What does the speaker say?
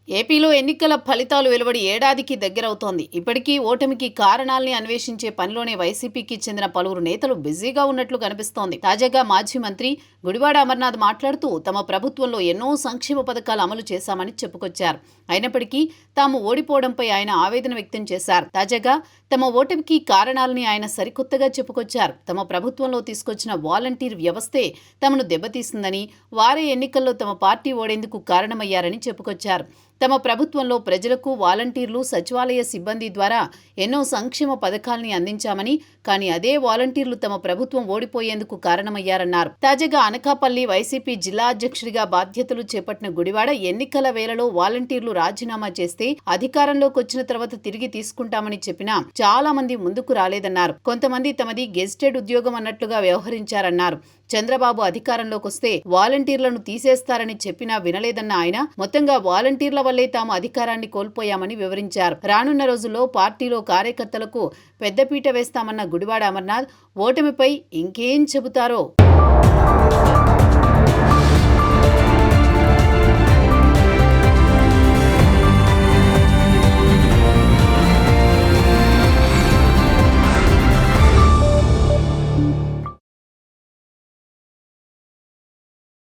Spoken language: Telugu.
ఏపీలో ఎన్నికల ఫలితాలు వెలువడి ఏడాదికి దగ్గరవుతోంది. ఇప్పటికీ ఓటమికి కారణాల్ని అన్వేషించే పనిలోనే వైసీపీకి చెందిన పలువురు నేతలు బిజీగా ఉన్నట్లు కనిపిస్తోంది. తాజాగా మాజీ మంత్రి గుడివాడ అమర్నాథ్ మాట్లాడుతూ తమ ప్రభుత్వంలో ఎన్నో సంక్షేమ పథకాలు అమలు చేశామని చెప్పుకొచ్చారు. అయినప్పటికీ తాము ఓడిపోవడంపై ఆయన ఆవేదన వ్యక్తం చేశారు. తాజాగా తమ ఓటమికి కారణాలని ఆయన సరికొత్తగా చెప్పుకొచ్చారు. తమ ప్రభుత్వంలో తీసుకొచ్చిన వాలంటీర్ వ్యవస్థే తమను దెబ్బతీసిందని, వారే ఎన్నికల్లో తమ పార్టీ ఓడేందుకు కారణమయ్యారని చెప్పుకొచ్చారు. తమ ప్రభుత్వంలో ప్రజలకు వాలంటీర్లు, సచివాలయ సిబ్బంది ద్వారా ఎన్నో సంక్షేమ పథకాల్ని అందించామని, కానీ అదే వాలంటీర్లు తమ ప్రభుత్వం ఓడిపోయేందుకు కారణమయ్యారన్నారు. తాజాగా అనకాపల్లి వైసీపీ జిల్లా అధ్యక్షుడిగా బాధ్యతలు చేపట్టిన గుడివాడ ఎన్నికల వేళలో వాలంటీర్లు రాజీనామా చేస్తే అధికారంలోకి వచ్చిన తర్వాత తిరిగి తీసుకుంటామని చెప్పినా చాలా మంది ముందుకు రాలేదన్నారు. కొంతమంది తమది గెజిటెడ్ ఉద్యోగం అన్నట్లుగా వ్యవహరించారన్నారు. చంద్రబాబు అధికారంలోకి వస్తే వాలంటీర్లను తీసేస్తారని చెప్పినా వినలేదన్న ఆయన మొత్తంగా వాలంటీర్ల వల్లే తాము అధికారాన్ని కోల్పోయామని వివరించారు. రానున్న రోజుల్లో పార్టీలో కార్యకర్తలకు పెద్దపీట వేస్తామన్న గుడివాడ అమర్నాథ్ ఓటమిపై ఇంకేం చెబుతారో